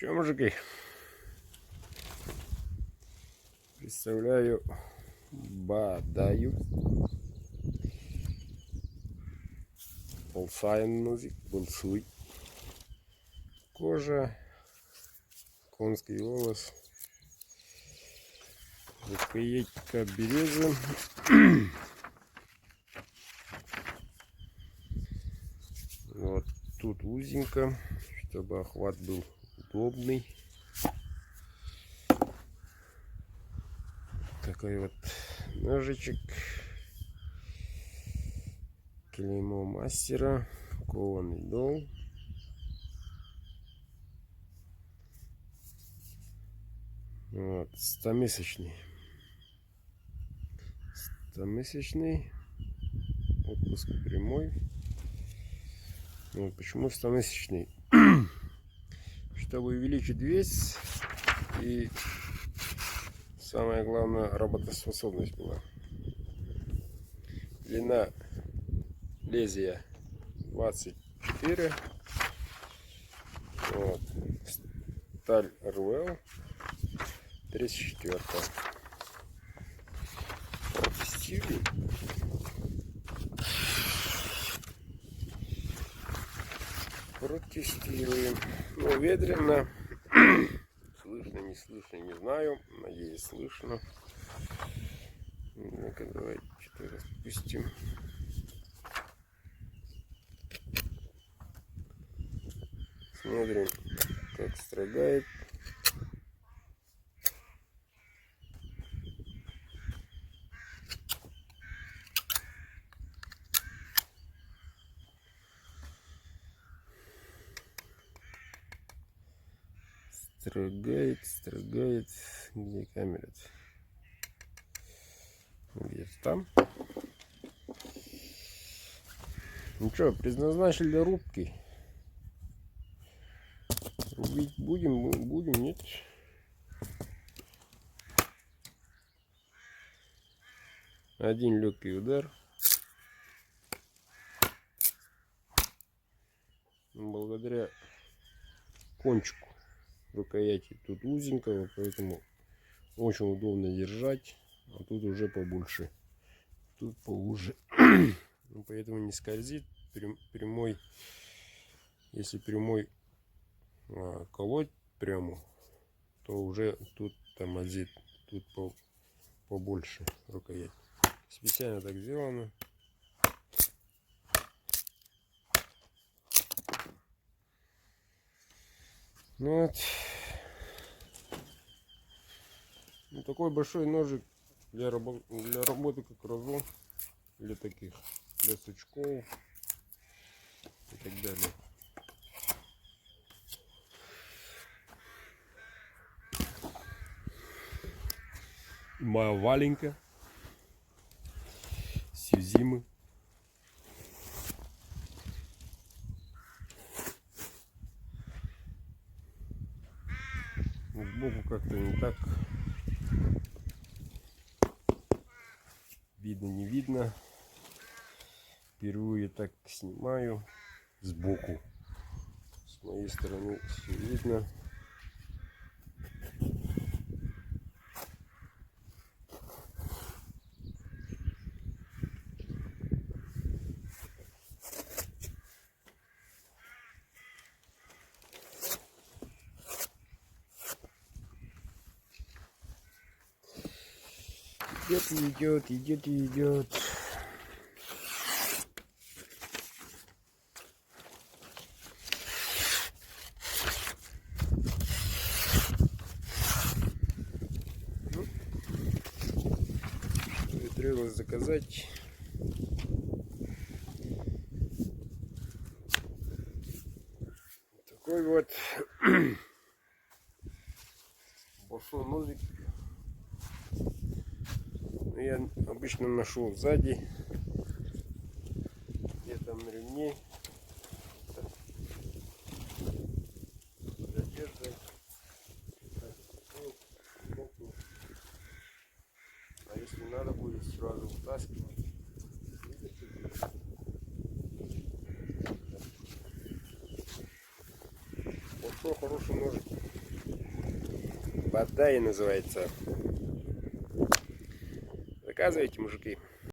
Че, мужики? Представляю бадаю. Полсайн музик, полсуй. Кожа, конский волос, рукоятка березы. Вот тут узенько, чтобы охват был удобный. Такой вот ножичек, клеймо мастера, кованый дол. Вот, 100-месячный, отпуск прямой. Вот почему 100-месячный? Чтобы увеличить вес и самое главное, работоспособность была. Длина лезвия 24. Вот. Сталь РУЛ 34. Протестируем. Ну, ветрено. Слышно, не слышно, не знаю. Надеюсь, слышно. Ну-ка, давайте что-то распустим. Смотрим, как строгает. Строгает. Где камера? Где-то там. Ну что, предназначили для рубки. Рубить будем, нет? Один легкий удар. Благодаря кончику рукояти тут узенького, поэтому очень удобно держать, а тут уже побольше, тут поуже. Ну, поэтому не скользит. Прямой, если прямой колоть прямо, то уже тут тормозит, тут побольше рукоять. Специально так сделано. Ну вот. Ну, такой большой ножик для работы как разлом, для таких, для сучков и так далее. Моя Валенька Сюзимы. Сбоку как-то не так. Видно, не видно. Впервые так снимаю сбоку. С моей стороны все видно. Идет. Ну, что и требовалось заказать. Такой вот большой ножик. Я обычно ношу сзади, где-то на ремне, задерживать, а если надо будет сразу вытаскивать. Большой хороший ножик. Бадай называется. Заказывайте, мужики.